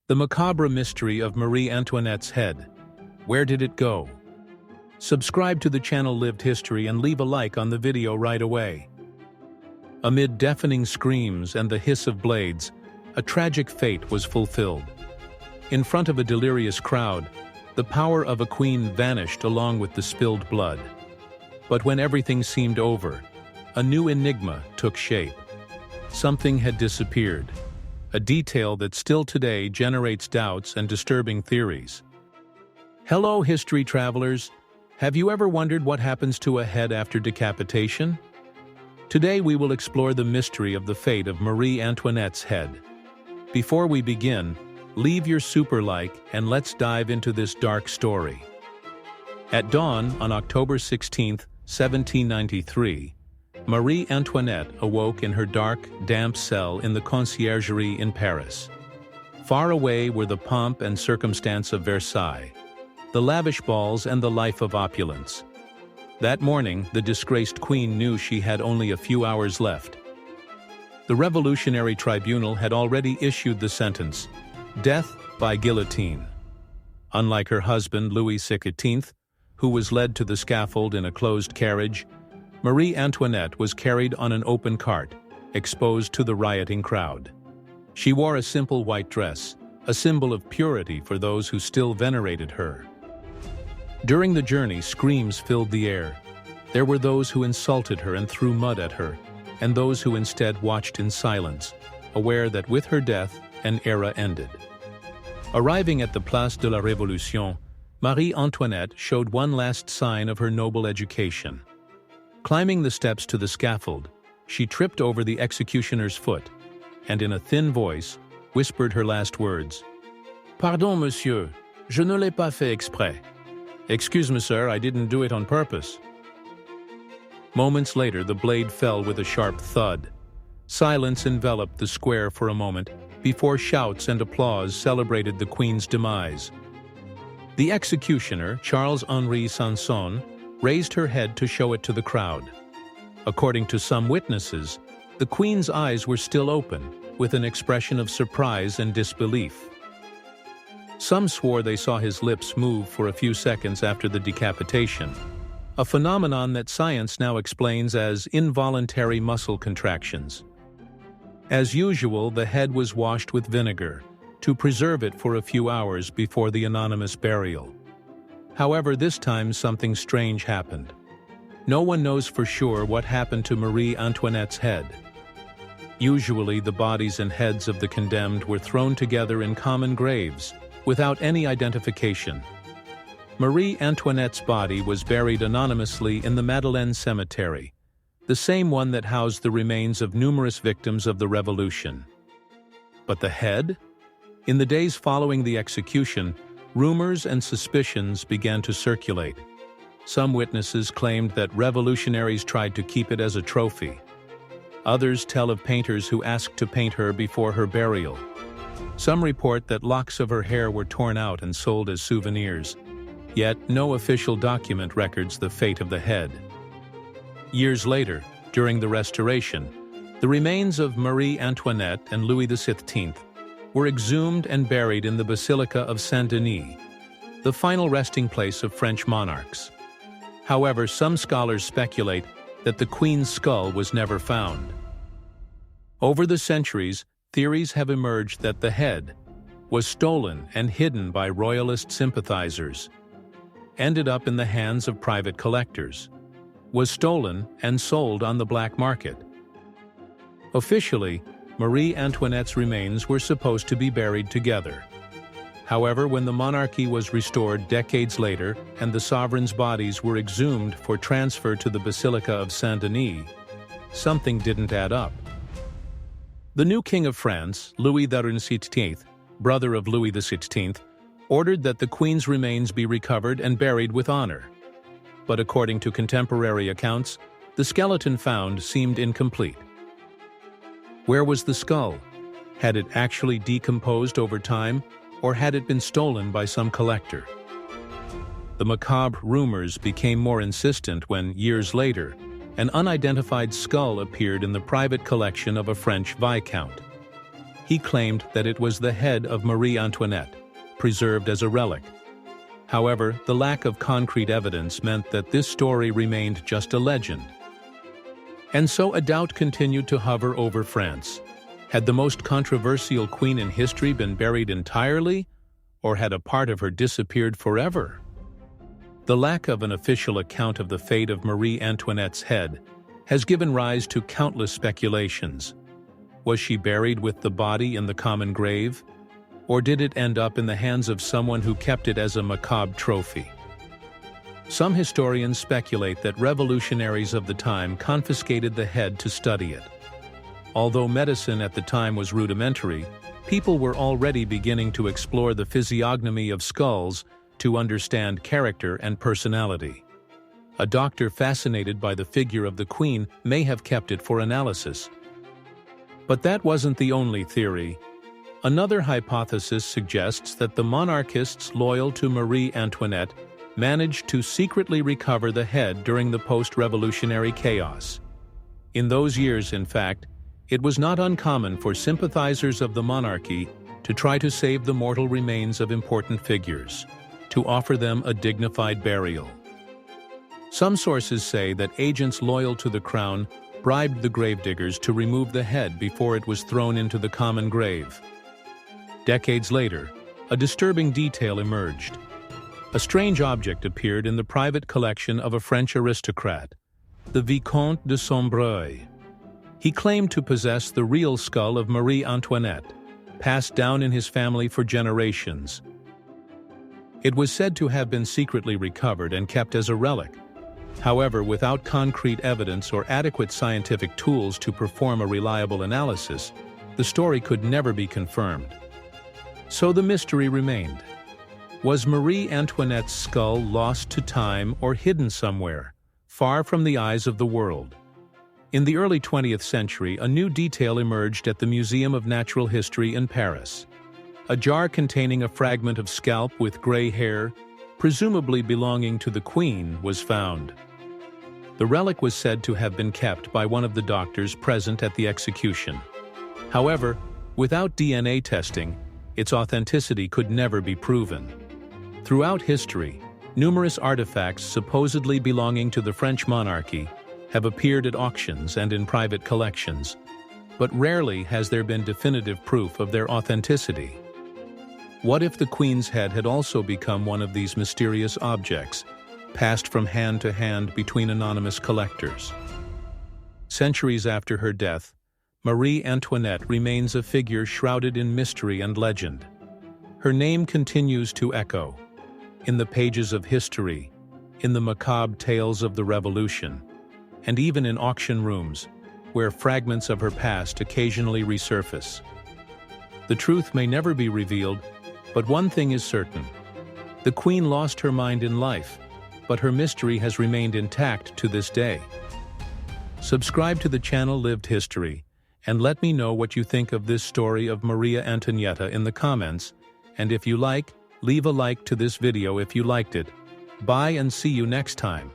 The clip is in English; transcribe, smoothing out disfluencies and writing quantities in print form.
The macabre mystery of Marie Antoinette's head. Where did it go? Subscribe to the channel Lived History and leave a like on the video right away. Amid deafening screams and the hiss of blades, a tragic fate was fulfilled. In front of a delirious crowd, the power of a queen vanished along with the spilled blood. But when everything seemed over, a new enigma took shape. Something had disappeared, a detail that still today generates doubts and disturbing theories. Hello, history travelers! Have you ever wondered what happens to a head after decapitation? Today we will explore the mystery of the fate of Marie Antoinette's head. Before we begin, leave your super like and let's dive into this dark story. At dawn on October 16, 1793, Marie Antoinette awoke in her dark, damp cell in the Conciergerie in Paris. Far away were the pomp and circumstance of Versailles, the lavish balls and the life of opulence. That morning, the disgraced queen knew she had only a few hours left. The Revolutionary Tribunal had already issued the sentence, death by guillotine. Unlike her husband, Louis XVI, who was led to the scaffold in a closed carriage, Marie Antoinette was carried on an open cart, exposed to the rioting crowd. She wore a simple white dress, a symbol of purity for those who still venerated her. During the journey, screams filled the air. There were those who insulted her and threw mud at her, and those who instead watched in silence, aware that with her death, an era ended. Arriving at the Place de la Révolution, Marie Antoinette showed one last sign of her noble education. Climbing the steps to the scaffold, she tripped over the executioner's foot, and in a thin voice, whispered her last words. "Pardon, monsieur, je ne l'ai pas fait exprès." "Excuse me, sir, I didn't do it on purpose." Moments later, the blade fell with a sharp thud. Silence enveloped the square for a moment, before shouts and applause celebrated the queen's demise. The executioner, Charles-Henri Sanson, raised her head to show it to the crowd. According to some witnesses, the queen's eyes were still open, with an expression of surprise and disbelief. Some swore they saw his lips move for a few seconds after the decapitation, a phenomenon that science now explains as involuntary muscle contractions. As usual, the head was washed with vinegar to preserve it for a few hours before the anonymous burial. However, this time something strange happened. No one knows for sure what happened to Marie Antoinette's head. Usually, the bodies and heads of the condemned were thrown together in common graves, without any identification. Marie Antoinette's body was buried anonymously in the Madeleine Cemetery, the same one that housed the remains of numerous victims of the Revolution. But the head? In the days following the execution, rumors and suspicions began to circulate. Some witnesses claimed that revolutionaries tried to keep it as a trophy. Others tell of painters who asked to paint her before her burial. Some report that locks of her hair were torn out and sold as souvenirs. Yet no official document records the fate of the head. Years later, during the Restoration, the remains of Marie Antoinette and Louis XVI were exhumed and buried in the Basilica of Saint-Denis, the final resting place of French monarchs. However, some scholars speculate that the Queen's skull was never found. Over the centuries, theories have emerged that the head was stolen and hidden by royalist sympathizers, ended up in the hands of private collectors, was stolen and sold on the black market. Officially, Marie Antoinette's remains were supposed to be buried together. However, when the monarchy was restored decades later and the sovereign's bodies were exhumed for transfer to the Basilica of Saint-Denis, something didn't add up. The new King of France, Louis XVI, brother of Louis XVI, ordered that the Queen's remains be recovered and buried with honor. But according to contemporary accounts, the skeleton found seemed incomplete. Where was the skull? Had it actually decomposed over time, or had it been stolen by some collector? The macabre rumors became more insistent when, years later, an unidentified skull appeared in the private collection of a French viscount. He claimed that it was the head of Marie Antoinette, preserved as a relic. However, the lack of concrete evidence meant that this story remained just a legend. And so a doubt continued to hover over France. Had the most controversial queen in history been buried entirely, or had a part of her disappeared forever? The lack of an official account of the fate of Marie Antoinette's head has given rise to countless speculations. Was she buried with the body in the common grave? Or did it end up in the hands of someone who kept it as a macabre trophy? Some historians speculate that revolutionaries of the time confiscated the head to study it. Although medicine at the time was rudimentary, people were already beginning to explore the physiognomy of skulls to understand character and personality. A doctor fascinated by the figure of the queen may have kept it for analysis. But that wasn't the only theory. Another hypothesis suggests that the monarchists loyal to Marie Antoinette managed to secretly recover the head during the post-revolutionary chaos. In those years, in fact, it was not uncommon for sympathizers of the monarchy to try to save the mortal remains of important figures, to offer them a dignified burial. Some sources say that agents loyal to the crown bribed the gravediggers to remove the head before it was thrown into the common grave. Decades later, a disturbing detail emerged. A strange object appeared in the private collection of a French aristocrat, the Vicomte de Sombreuil. He claimed to possess the real skull of Marie Antoinette, passed down in his family for generations. It was said to have been secretly recovered and kept as a relic. However, without concrete evidence or adequate scientific tools to perform a reliable analysis, the story could never be confirmed. So the mystery remained. Was Marie Antoinette's skull lost to time or hidden somewhere, far from the eyes of the world? In the early 20th century, a new detail emerged at the Museum of Natural History in Paris. A jar containing a fragment of scalp with gray hair, presumably belonging to the Queen, was found. The relic was said to have been kept by one of the doctors present at the execution. However, without DNA testing, its authenticity could never be proven. Throughout history, numerous artifacts supposedly belonging to the French monarchy have appeared at auctions and in private collections, but rarely has there been definitive proof of their authenticity. What if the Queen's head had also become one of these mysterious objects, passed from hand to hand between anonymous collectors? Centuries after her death, Marie Antoinette remains a figure shrouded in mystery and legend. Her name continues to echo in the pages of history, in the macabre tales of the Revolution, and even in auction rooms, where fragments of her past occasionally resurface. The truth may never be revealed, but one thing is certain. The Queen lost her mind in life, but her mystery has remained intact to this day. Subscribe to the channel Lived History, and let me know what you think of this story of Maria Antonietta in the comments, and if you like, leave a like to this video if you liked it. Bye and see you next time.